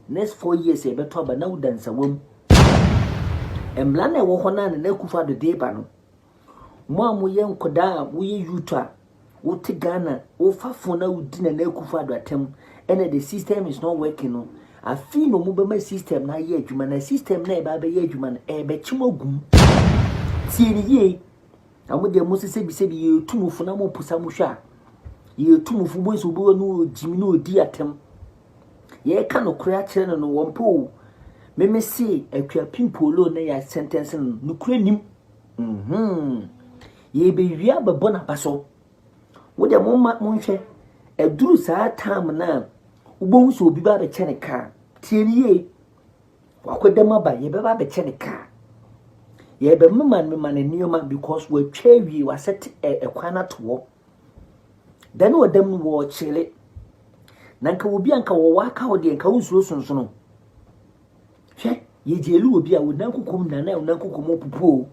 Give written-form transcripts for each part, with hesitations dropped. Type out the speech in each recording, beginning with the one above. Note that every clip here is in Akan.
next 4 years e beto aba na udansa wom emlana wo hona na Akufa do deba no mo amoye nkoda wo ye yuta wo te Ghana wo fafo na udi na Akufa do atem and the system is not working no afi no mo be ma system na ye adwuma na system na e ba be ye adwuma na e be chimogum tie ni ye amode mo sese bi se bi ye tumufo na mo pusa mo hwa ye tumufo bo so bo no jimi no odi atem ye ka no kura kire no wompo meme si Akuapem Polo na ya sentence no kura nim ye be wia babo na baso wo de mo nhwe eduru saa time na ubon so obi ba be chene ka tieniye wakodama ba ye be ba be chene ka ye be mman nioma because we twawi waset ekwana to then wo dem wo chile nanka obi anka wo waka wo de anka wusuro sonsono hwe ye jelu obi a wo nankokom na wo nankokom opupo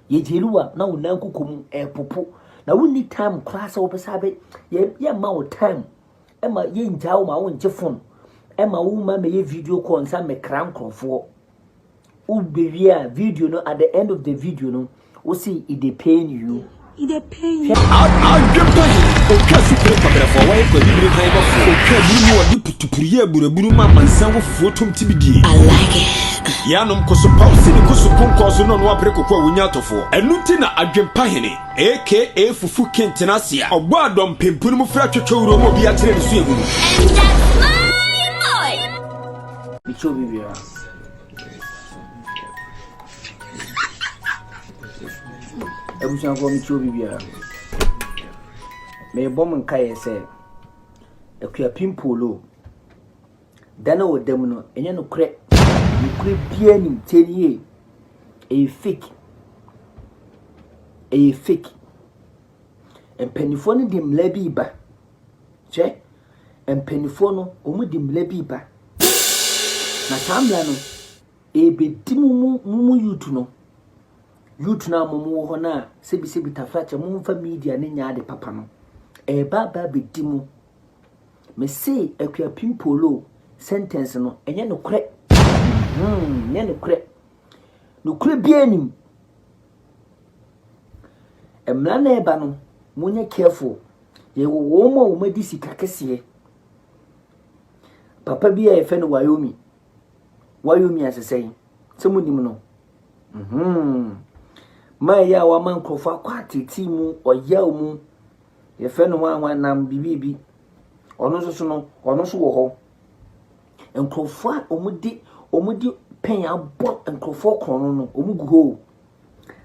ye jelu a na wo nankokom popo na wo ni time class wo pesa be ye ma wo time ema ye njawo ma wo nje phone ema wo ma me ye video call nsa me kran krofo wo bewia video no at the end of the video no wo see it dey pain you it dey pain I'll get okay super kamera for why ko bibiri kan ba fo okay buru mo di putupuri eburuburu ma mansan wo fotom tibidi I like it yanom koso pause ni koso konkoso no no apre kokwa wunya tofo enuti na Akuapem Hene aka fufu kentenasia ogbo adom pempunu mu fra twetworo mo bia kire nsu egunu bicho bibia ebusan ko bicho bibia me bom nkae se Akuapem Polo dana wodam no enye no kure bia nim teriye fake empanifo no di mlabi ba che empanifo no omu di mlabi ba na tamla no ebedimu mu youth na mo ho na sebi tafracha mo mfa media ne nya de papa no baba bedimu me say Akuapem Polo sentence no enye no kure nye no kure bianim emla na eba no munye careful ye wo mo wo madi sika kese papa bia e fe no wayomi asesei semunim no ma ya wa man krofa kwatiti mu oyaw mu ye fe no wan nam bibibi ono so wo ho enkrofa omudi pen abo enkrofa krono no omugu ho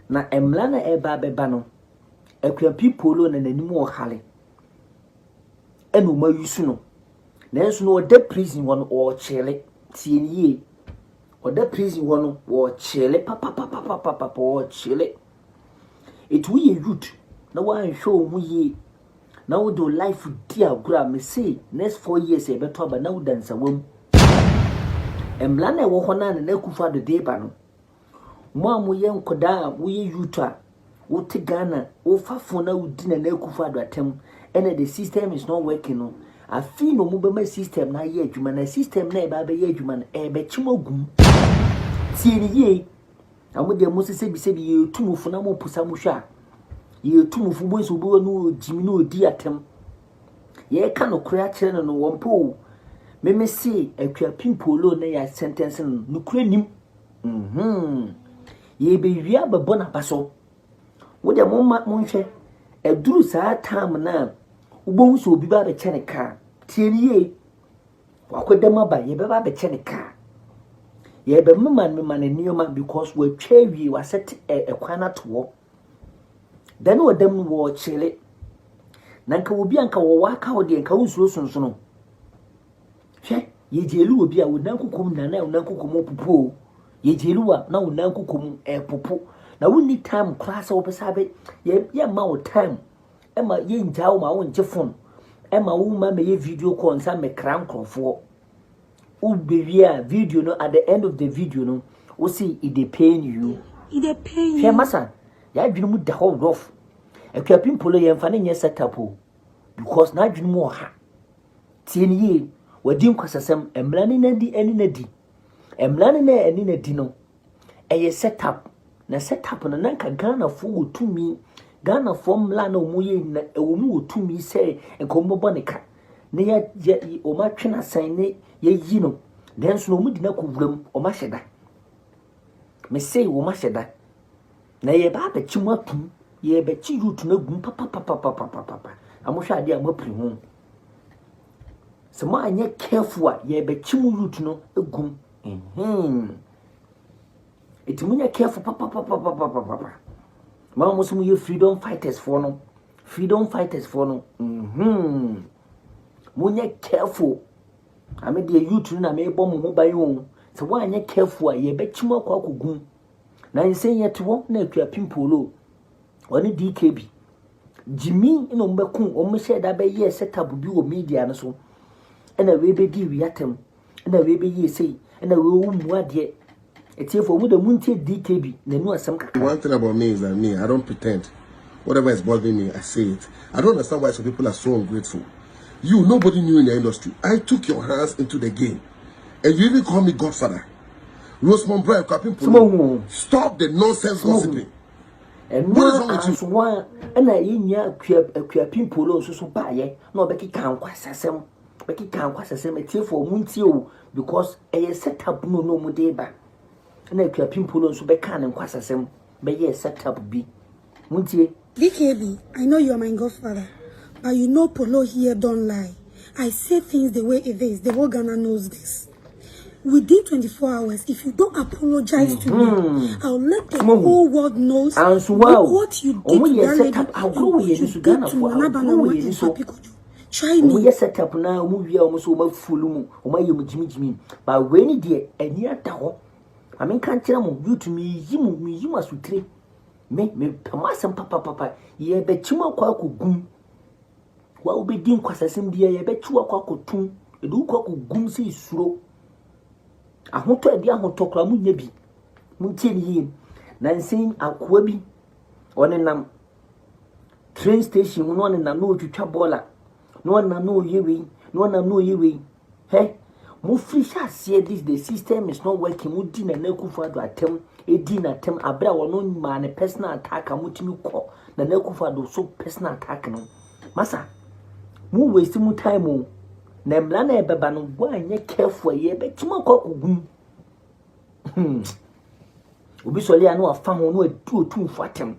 na emla na eba beba no Akuapem Polo na nanim wo hale eno ma yusu no nanso no oda prison won o chele tieniye oda prison won wo chele papa wo chele etu ye youth na wan show mu ye na wo do life dia gura me say next 4 years e beto aba na udansa wom emla na wo hona na Akufa do deba no mo amoye nkoda wo ye youth a wo te Ghana wo fafo na udi na Akufa do atem and the system is not working no afi no mo be ma system na ye adwuma na system na e ba be ye adwuma na e be chimogum tie ni ye amode mo sese bi se bi ye tumufo na mo pusa mo hwa ye tumufo bo so bo no jimi no odi atem ye ka no kura kire no wompo meme si Akuapem Polo na ya sentence no kura nim ye be wia babo na baso wo de mo nhwe eduru saa time na ubon so obi ba be chene ka tieniye wakodama ba ye be ba be chene ka ye be mman nioma because we twawi waset ekwana to then wo dem wo chile nanka obi anka wo waka wo de anka wusuro sonsono hwe ye jelu obi a wo nankokom na wo nankokom opupo ye jelu a na wo nankokom popo na wo ni time class wo pesa be ye ma wo time ema ye njawo ma wo nje phone ema wo ma me ye video call nsa me kran krofo wo bewia video no at the end of the video no wo see it dey pain you he masa ya adwunu mu da ho rough Akuapem Polo ye mfa ne nye setup because na adwunu mu ha tie ni ye wadi nkwasasem emrane na di eni na di emrane na eni na di no eye setup na setup no nanka Ghana fo wotumi Ghana fo mla na omuye na omu wotumi se enkomo bonika ne ya o ma twena san ne ye yi no den so no mu di na kowuram o ma hyeda me say wo ma hyeda na ye ba ba chimu atum ye ba chi root na gum papa amohwa ade amapri ho se ma anye careful a ye ba chimu root no egum etimunya careful papa ma mo sumu ye freedom fighters for no munya careful ame de youth na me bom ho bayo se wa anye careful a ye ba chimu akogum na nsen yeto na Akuapem Polo oni DKB Jimmy ino mbekun o mhye da be ye setup bi o media no so na we be di wiatem na we be ye sei na we wu mu ade etiefo mu da muntie DKB na nu asem kaka. One thing about me is that I don't pretend. Whatever is bothering me, I say it. I don't understand why some people are so ungrateful. You, nobody knew in the industry. I took your hands into the game. And you even call me Godfather. Rosemont Brian, Akuapem Polo. Stop the nonsense gossiping. And what is wrong with you? One, and I inya Akuapem Polo so baye. No, Becky can't kwasasem. Becky can't kwasasem. Etiefo muntio because a setup no mo deba. Na Akuapem Polo so be kan nkwasasem be ye setup bi muntie DKB, I know you are my godfather, but you know Polo here don't lie. I say things the way it is. The whole Ghana knows this. Within 24 hours, if you don't apologize to me, I'll let the whole world knows what you did to that lady and what you did to Nabana and Papikojo. Try me. We set up now, movie almost over full, you Jimmy, but when it dear and near Taho. I mean, can't tell you to me, you must retreat. Me, Thomas and Papa, ye bet you more quack goom. What will be doing quassassim, dear? I bet you a quack tune, a do quack goom see slow. I want to be a hotokla munyebi. Muntin him, Nansing Akuabi, on a train station, one and I know to Chabola. No one I know ye, no one I know ye. Hey. Mufisha said this the system is not working. Mudina Nekufa to attempt a dinner attempt a bra no man a personal attack a mutinu call the Nekufa do so personal attack no. Massa mu waste mu time o na mlana baba no go anye careful ye be timo kokugum. Obi so le anu afa ho no adu otumfo atem.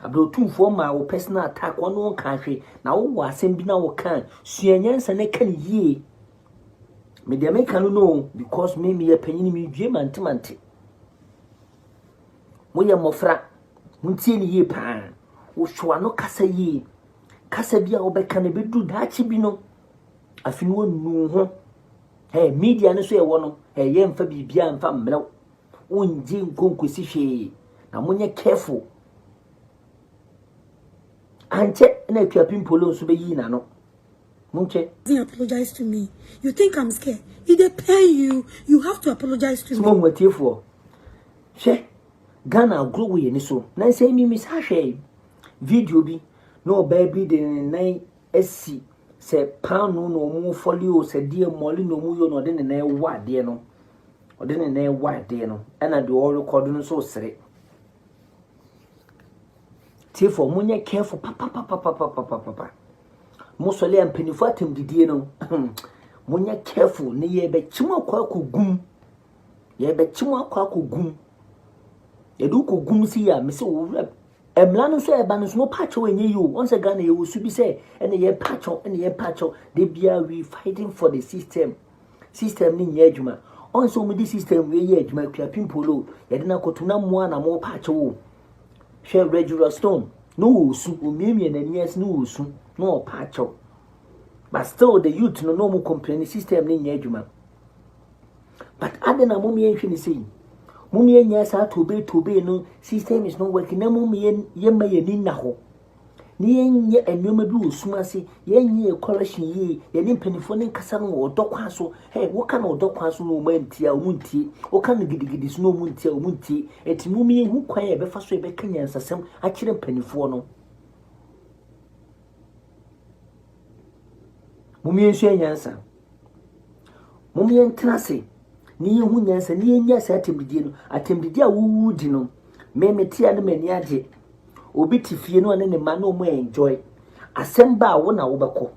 Abro otumfo ma wo personal attack wono kan hwe na wo asem bi na wo kan suanyansa ne kan yie. Me de make no because me penyin me due mante mo ye mofra muntie ni ye pa wo hwa no kasa ye kasa bia wo beka na bedu daachi bi no afini wo nu ho media no so ye wo no ye mfa bibia mfa mmrew wonji nkonkosi hwe na munye careful anche na Akuapem Polo so be yi na no. Munche. Apologize to me. You think I'm scared? If they pay you, you have to apologize to me. Small motive for. She Ghana grow we ni so. Na say me miss hashe video bi no baby the 9SC say pound no mu folio say dear molly no mu yo no de na wa de no. O de na wa de no. And the all record no so sere. Tifo munye careful papa. Musole ampenifo atem didie no munya careful ne ye be chimo akogum ye be chimo akogum ye du kogum si ya me se wo emla no so e ba no so patcho enye yo once Ghana ye wo su bi se ene ye patcho de bia we fighting for the system ni nye adwuma once o mudi system we ye adwuma Akuapem Polo ye de na kotuna mo na mo patcho wo share regular stone no su o miemie na nies no su no patcho. But still the youth no more complain system ni nyadwuma. But adena mummy enhwe ni sei. Mummy enya sa tobe no system is not working. Na mummy ye ni na ho. Ni enye enwoma bi osuma se ye enye correction ye ni mpanifo ne nkasa no odokwa so. Wo ka na odokwa so no mantia omuntie. Wo ka na gidigidi so no omuntie omuntie. Eti mummy hu kwan ye be fa so ye be kanya nsasem a kire mpanifo no. Mummy enhwe nyansa. Mum yen trase. Ni hu nyansa ni enya sa atembidie no atembidie a wudi no me tia no mani age obi tifie no ne ma no mo enjoy asemba a wo na wo beko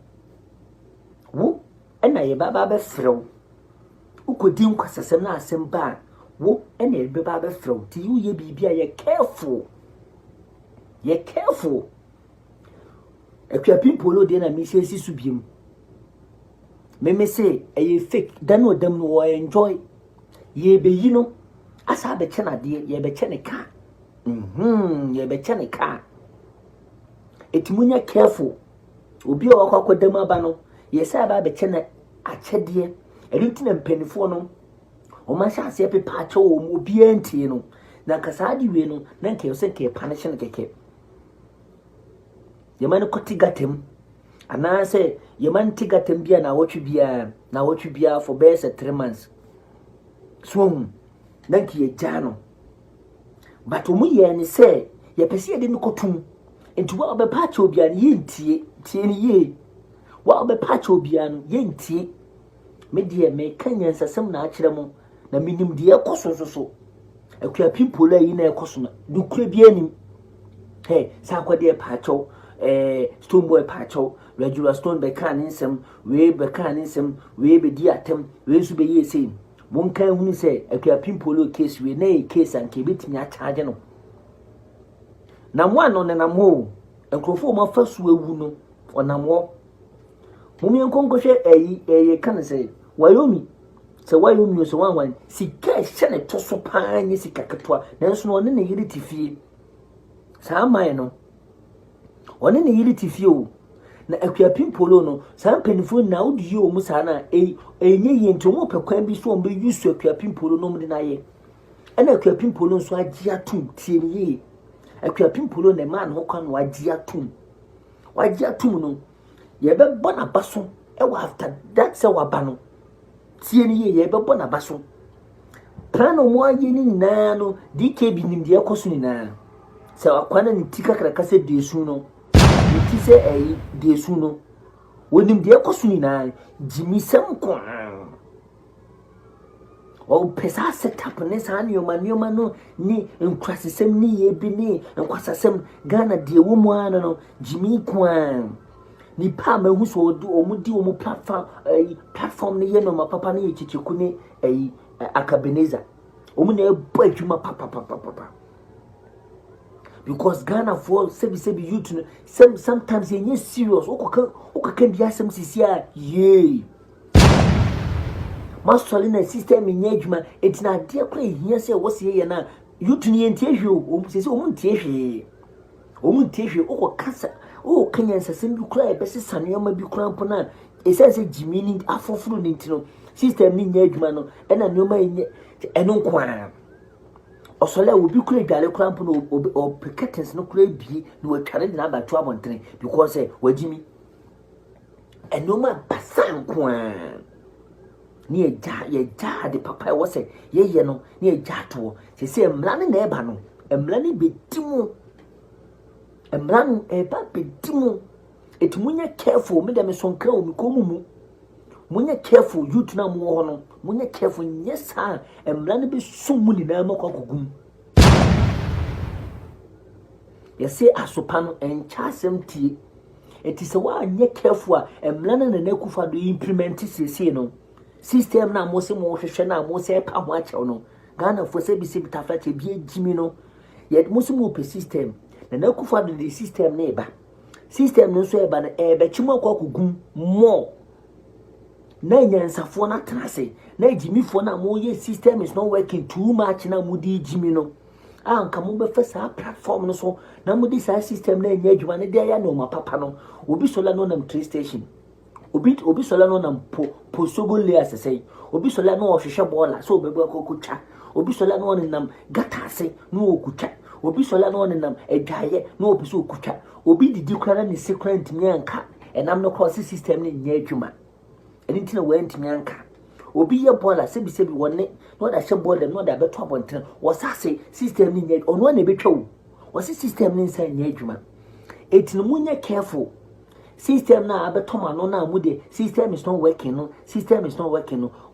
wo ena ye baba be frew ukodi nkwasasem na asemba wo ena ye baba be frew ti yu ye bibia ye careful Akuapem Polo de na mi se subiem me say e fake dan no dam no wo enjoy ye be yi no asa be chena de ye be chene ka ye be chene ka etimunya careful obi o akwa dam aba no ye say ba be chene achede elintina mpanifo no o ma sha se pepa ache o mo obi antie no na kasa de we no na nke yo se ke punish no keke ye man koti gatem ana say ye man tigatem bia na wotwe bia for best 3 months so nanki ye jano but omu ye ni say ye pese ye de no kotum enti wa obe pa che obia ni ye ntie tie ni ye wa obe pa che obia no ye ntie me de me kanya nsasem na akire mo na minim de ekoso so Akuapem Polo yi na ekoso na dukure bia nim hey sa kwade pa cho Stone Boy Pacho, regular Stone by Canism, we be Canism, we be diatem, we should be ye same. One can only say, Akuapem Polo case, we nay case and keep it me at Targano. Now one on an amo, and conform my first will wound or no more. Mummy and Congo say, can say, Wyoming. So Wyoming is one, see cash, send it to so pine, is a cacatua, there's no one in the unity fee. Some I know. One in the unity feel. Na Akuapem Polo no, some penful now do you musana ye into more per can be so be used to Akuapem Polo no deny. And Akuapem Polo so I dear tomb, tin ye. Akuapem Polo ne man who can why dear tomb. Why dear tomb no? Ye be bona basso, after that so wabano. Tin ye be bona basso. Plano more yen nano, DK binim dear cosina. So I can't tika cracase de suno. Ti say de suno wonim de ekosuni na jimi sem ko o pesa setup ne sa nioma no ni nkwasesem ni ye bi ni nkwasasem Ghana de wo mu ana no jimi ko ni pa ma hu so omudi omu platform ne ye no ma papa ne ye chichiku ni Akabeneza omu na ebo adwuma papa because Ghana for sebi youth sometimes you serious can be some sisia ye masoli na system nyejuma it na dia kra hia se wo se ye na youth ni ntehwe se ntehwe kasa kanya nsasem bi kra e bese sanema bi kra mpo na se jimini afofuru ni ntino system ni nyejuma no e na nyoma enye eno kwa Osola will be create gale cramp or pickets no create be no challenge number 12 on 3 because where Jimmy and no man passan quan near ja the papa was say ye no near jato she say mlani neba no mlani betimu mlani eba betimu it munya careful me dem sonka o mi komumu munya careful youth na mo ho no munya careful yes ha emlane be sumu ni na makokogum yesi asopa no enchasem tie etise wa anye careful a emlane na nakufa do implement sese no system na mo se mo hwehwe na mo se pa ho achew no Ghana for se bi se bitafa che bi ejimi no yet mo se mo pe system na nakufa do the system na eba system no so eba na ebe chimo akokogum more na nyansafo na trase na ejimifo na mo ye system is not working too much na mo di ejimi no anka mo be fa platform no so na mo di sa system na enya adwuma ne dia ya na o papa no obi sola no nam train station obi sola no nam po sogo le asese obi sola no o hwehwe bola so obebu akokutwa obi sola no nam gata ase no okutwa obi sola no nam edwaye no opiso okutwa obi didi kra na secret mi anka enam no cross system na enya adwuma anything went me anka obi ye bola sebi wonne no da she bola no da beto abonten wasase system ni nye ono na betwa wo wase system ni nsa nye adwuma etinu munye careful system na abeto ma no na mu de system is not working no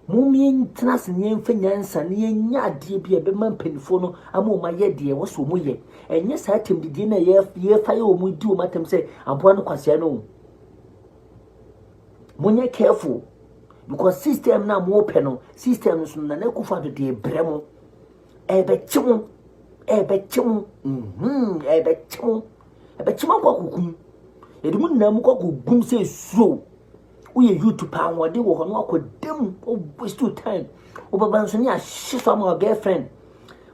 Mummy Tnas and Yen Finance and Yen Yadi be a beman penfono, a more my dear was so muye. And yes, I him the dinner year fire we do, madam say, and one quasiano. Munye careful because system now more penal systems na kufa to de bremo. Ebechum, ebechum, ebechum kwa kukum. Edum na mu kwa kugum say so. We YouTube pa wode wo hono akodem o waste time. Obaba nso ni ahye so my girlfriend.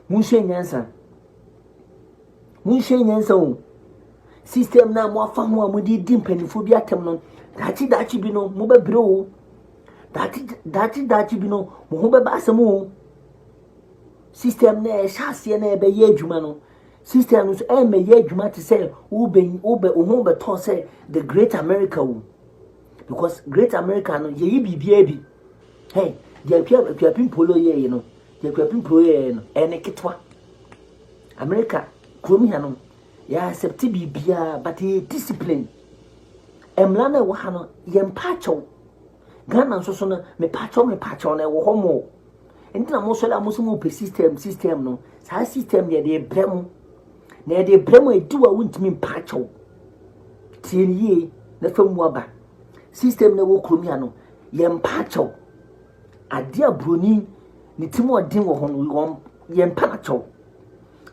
Munhye nyansa. Munhye nyansa o. System na mo afa ho amudi di mpanifo bi atem no. Dachi bi no mo bebre o. Dachi bi no mo ho beba asem o. System na e hyase na e be ye adwuma no. System no e me ye adwuma te say ube ho be ton say the great America o. Because great America no ye bibia bi. Hey, the Akuapem Polo ye you know. The Akuapem Polo ye no ene ketwa. America kromi ha no ya accept bibia but he discipline. Emlana wo ha no ye mpacho. Ghana so no me pacho na wo homo. Enti na mo so la mo so mo system no. Sa system ye de brem. Na de brem e di wa wontimi mpacho. Tie ye na fam waba. System na wo kromi ano ye mpacho. Ade abroni ni timo odin wo ho ye mpacho.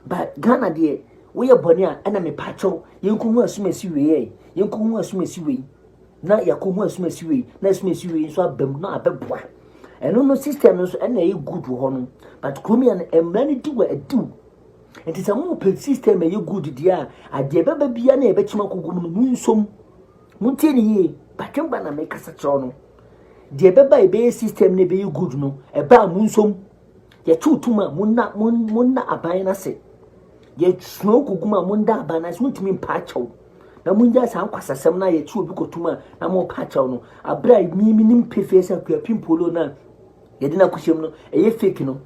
But Ghana de we ye boni a na me pacho yenkuhu asumasi we yenkuhu asumasi we na yakohu asumasi we na asumasi we so abam na abeboa eno no system no so na ye good ho no but kromi an emrani di wa adu enti sa mo pe system ye good dia ade baba bia na ye bekima kogum no munsom muntie ni ye bakemba na me kasa kro no de baba e be system ne be ye good no e ba munsom ye tutuma munna aban na se ye snow kuguma munda aban na se untimi mpacho na munja sa nkwasasem na ye tu obi kotuma na mo pacho no abra mi nim pefesa Akuapem Polo na ye dina kuhyem no eye fake no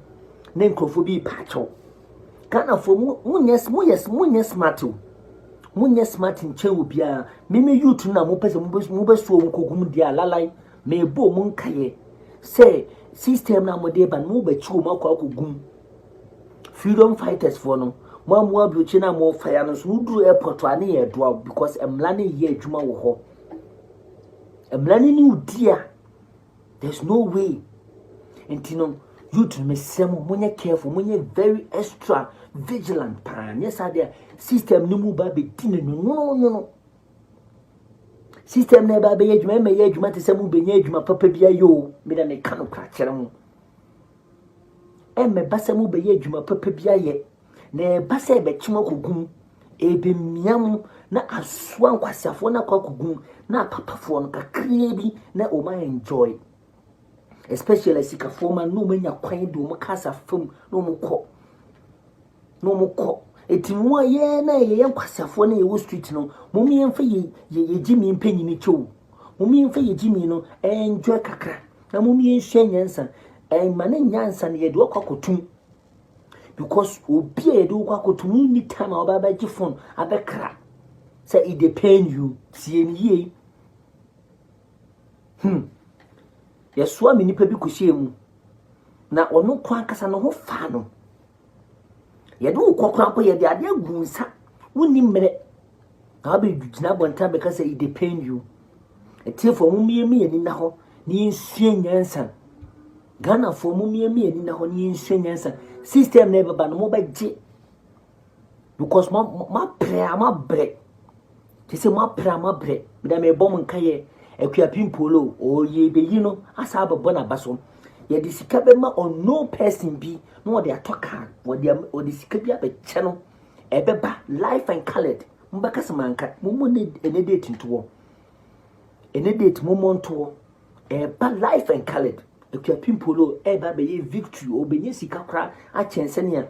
na nkrofo bi pacho kana fo munye smart munye smart nche obia mimi youth na mo pese mo beso mo kogum dia lalai me bo mun kaye say system na mo de ban mo ba chiwo makwa kogum freedom fighters for no mo abuchi na mo fire no so duru airport ane ye doa because emlane ye adwuma wo ho emlane ni udia there's no way entino youth me semo munye careful munye very extra vigilant pan yes ade system ni mu ba be tine no system na ba be ye adwuma me ye adwuma te semo be nya adwuma papa bia yo me na me kanu kra kere mo me ba semo be ye adwuma papa bia ye na ba se be chimo kogum ebe miam na aswa nkwasiafo na kwa kogum na papafo no kakrie bi na o ma enjoy especially sikafo ma no manya kwan do mo kasa fam no mo ko etimu aye na ye nkwasiafo na ye wo street no mo mi emfa ye jimi mpanyini chow mo mi emfa ye jimi no enjoy kakra na mo mi enhwe nyansa mane nyansa ne ye de okwakotum because obi e do kwakotum ni time obaba gi phone abekra say it depend you tie ni yeso amini pa bi kohie mu na ono kwa kasa no ho fa no ye do kokora po ye de ade agunsa woni mmere na ba gina bonta be kasa it depend you etie for mu miye ni na ho ni nsue nyansa Ghana for mu miye ni na ho ni nsue nyansa system never ban mo ba je because ma bre ti se ma bre me da me bom nkaye Akuapem Polo o ye be yi no asa ababo na baso ye de sika be ma on no person bi no de atoka o de sika bi abeche no e be ba life and colored mbaka samanka mo ne date nto ene date mo monto e ba life and colored Akuapem Polo e ba be ye victory o be nye sika kra a chense ne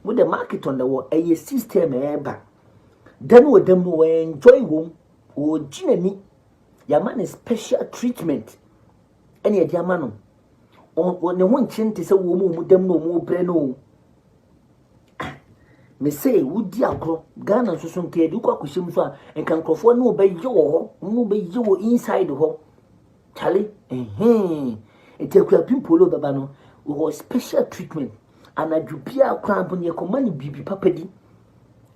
with the market on the wall a system e ba then with them no enjoy wom o jinani yaman special treatment any e dia mano on ne ho nchente se wo mu dem no mu bre no me say wudi akro Ghana so nke di kwa kushim so a enka nkrofo no be ye wo inside ho chale enti Akuapem Polo baba no wo special treatment anadwupia akrampo ne komani bibi papa di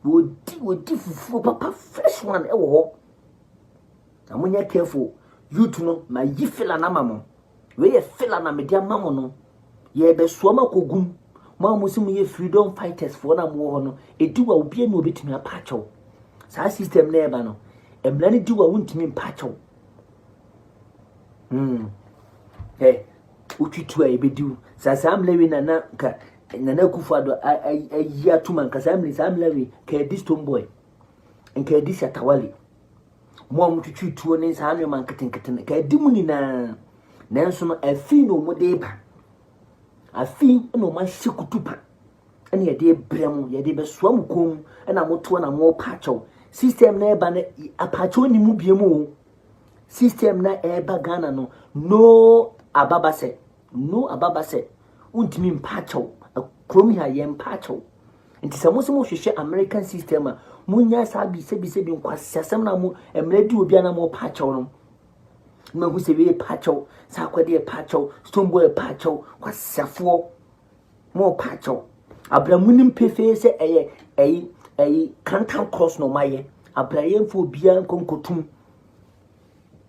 wodi fufu papa fresh one e wo ho amunya careful youth no ma yifila na mamo we ye fila na media mamo no ye be suoma kogum ma musimu ye freedom fighters for na mo ho no ediwa obi na obetimi apacho sa system na eba no emrani diwa wuntimi mpacho utwitu a ebediu sa amlewi na ka nana kufado ayi atuma nka sa amlewi ka distom boy nka disha tawali mo mutwitu ne sa anwe man ketenketen ka dimu ni na nanso no afi no mo de ba afi no ma shikutupa ene ye de brem ye de be soam kom na moto na mo pacho system na eba na apacho ni mu biemu system na eba Ghana no ababase untimi mpacho kromi ha ye mpacho nti samoso hwehwe American system a munya sabi sebi nkwasasem na mu emredi obi na mo pacho no mahu se we pacho sakwade pacho stombo pacho kwasafo mo pacho abramunim pefe se eye kantan cross no maye abrayemfo bia nkonkotum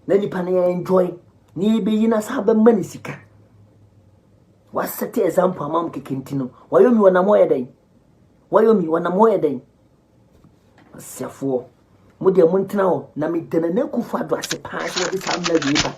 na nipa na enjoy ni be yina saba mani sika wasete example amam kekentino wayomi wana moye den asiafo mo de mo ntena ho na me dana na kufa do ase paase wo de samla wiba